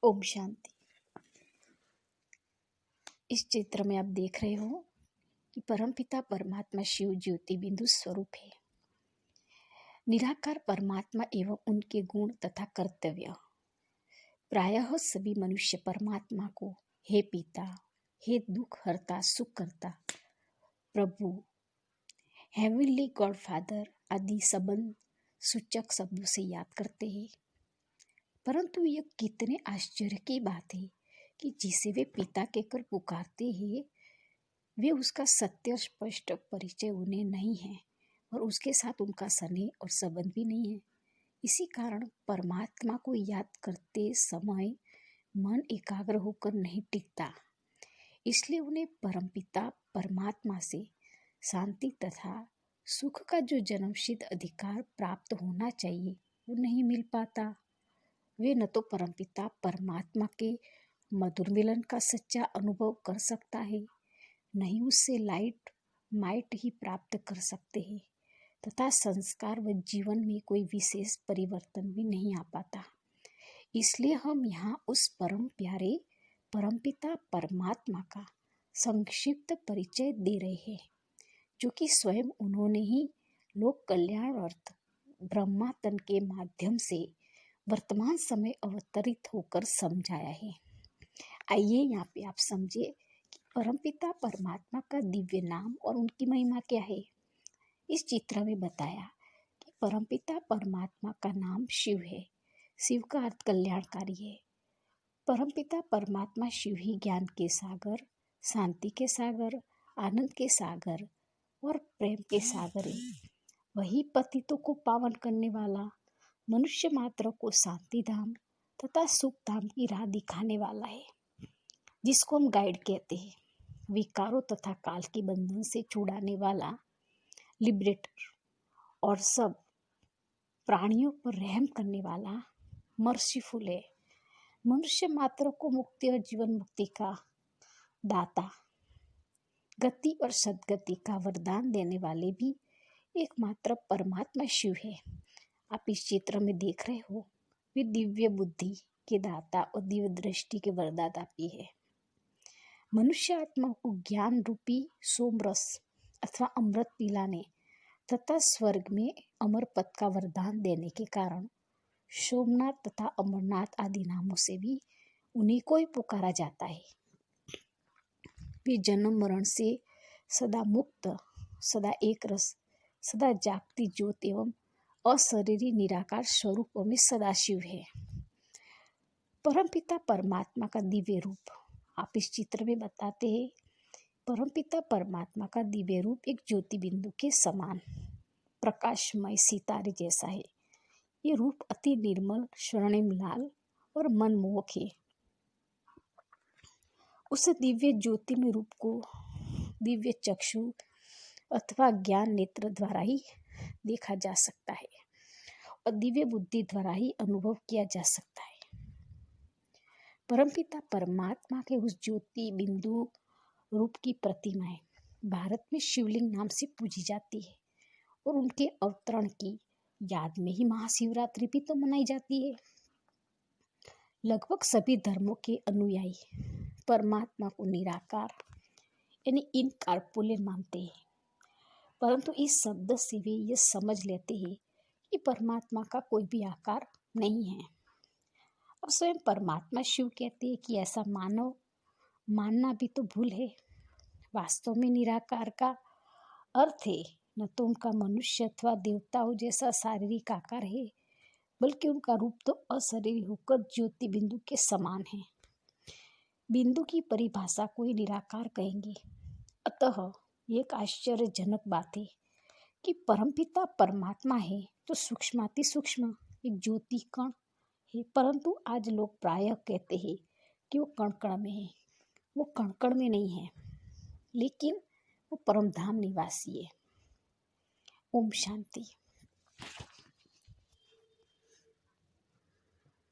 ओम शांति। इस चित्र में आप देख रहे हो कि परमपिता परमात्मा शिव ज्योति बिंदु स्वरूप है। निराकार परमात्मा एवं उनके गुण तथा कर्तव्य। प्रायः सभी मनुष्य परमात्मा को हे पिता, हे दुख हरता, सुख करता, प्रभु, हेवनली गॉड फादर आदि संबंध सूचक शब्दों से याद करते हैं। परंतु यह कितने आश्चर्य की बात है कि जिसे वे पिता कहकर पुकारते हैं, वे उसका सत्य स्पष्ट परिचय उन्हें नहीं है और उसके साथ उनका स्नेह और संबंध भी नहीं है। इसी कारण परमात्मा को याद करते समय मन एकाग्र होकर नहीं टिकता। इसलिए उन्हें परमपिता परमात्मा से शांति तथा सुख का जो जन्मसिद्ध अधिकार प्राप्त होना चाहिए वो नहीं मिल पाता। वे न तो परमपिता परमात्मा के मधुर मिलन का सच्चा अनुभव कर सकता है, नहीं उससे लाइट माइट ही प्राप्त कर सकते हैं तथा संस्कार व जीवन में कोई विशेष परिवर्तन भी नहीं आ पाता। इसलिए हम यहाँ उस परम प्यारे परमपिता परमात्मा का संक्षिप्त परिचय दे रहे हैं, जो कि स्वयं उन्होंने ही लोक कल्याणार्थ ब्रह्मा तन के माध्यम से वर्तमान समय अवतरित होकर समझाया है। आइए यहाँ पे आप समझे कि परमपिता परमात्मा का दिव्य नाम और उनकी महिमा क्या है। इस चित्र में बताया कि परमपिता परमात्मा का नाम शिव है। शिव का अर्थ कल्याणकारी है। परमपिता परमात्मा शिव ही ज्ञान के सागर, शांति के सागर, आनंद के सागर और प्रेम के सागर है। वही पतितों को पावन करने वाला, मनुष्य मात्र को शांति धाम तथा सुख धाम की राह दिखाने वाला है, जिसको हम गाइड कहते हैं। विकारों तथा काल के बंधन से छुड़ाने वाला लिबरेटर और सब प्राणियों पर रहम करने वाला मर्सीफुल है। मनुष्य मात्र को मुक्ति और जीवन मुक्ति का दाता, गति और सद्गति का वरदान देने वाले भी एकमात्र परमात्मा शिव है। आप इस चित्र में देख रहे हो, वे दिव्य बुद्धि के दाता और दिव्य दृष्टि के वरदाता भी है। मनुष्य आत्मा को ज्ञान रूपी सोमरस अथवा अमृत पिलाने तथा स्वर्ग में अमर पद का वरदान देने के कारण सोमनाथ तथा अमरनाथ आदि नामों से भी उन्हीं को ही पुकारा जाता है। वे जन्म मरण से सदा मुक्त, सदा एक रस, सदा जागती ज्योत एवं अशरीरी निराकार स्वरूपों में सदाशिव है। परमपिता परमात्मा का दिव्य रूप आप इस चित्र में बताते हैं। परमपिता परमात्मा का दिव्य रूप एक ज्योति बिंदु के समान प्रकाशमय सितारे जैसा है। ये रूप अति निर्मल, स्वर्णिम लाल और मनमोहक है। उस दिव्य ज्योति में रूप को दिव्य चक्षु अथवा ज्ञान नेत्र द्वारा ही देखा जा सकता है और दिव्य बुद्धि द्वारा ही अनुभव किया जा सकता है। परमपिता परमात्मा के उस ज्योति बिंदु रूप की प्रतिमाएं भारत में शिवलिंग नाम से पूजी जाती है और उनके अवतरण की याद में ही महाशिवरात्रि भी तो मनाई जाती है। लगभग सभी धर्मों के अनुयायी परमात्मा को निराकार यानी इनकार्पोरेट मानते हैं, परंतु इस शब्द से वे ये समझ लेते हैं कि परमात्मा का कोई भी आकार नहीं है। और स्वयं परमात्मा शिव कहते हैं कि ऐसा मानना भी तो भूल है। वास्तव में निराकार का अर्थ है न तो उनका मनुष्य अथवा देवताओं जैसा शारीरिक आकार है, बल्कि उनका रूप तो अशरीरी होकर ज्योति बिंदु के समान है। बिंदु की परिभाषा को ही निराकार कहेंगे। अतः एक आश्चर्यजनक बात है कि परमपिता परमात्मा है तो सूक्ष्माति सूक्ष्म एक ज्योति कण है, परंतु आज लोग प्रायः कहते हैं कि वो कण कण में है। वो कण कण में नहीं है, लेकिन वो परमधाम निवासी है। ओम शांति।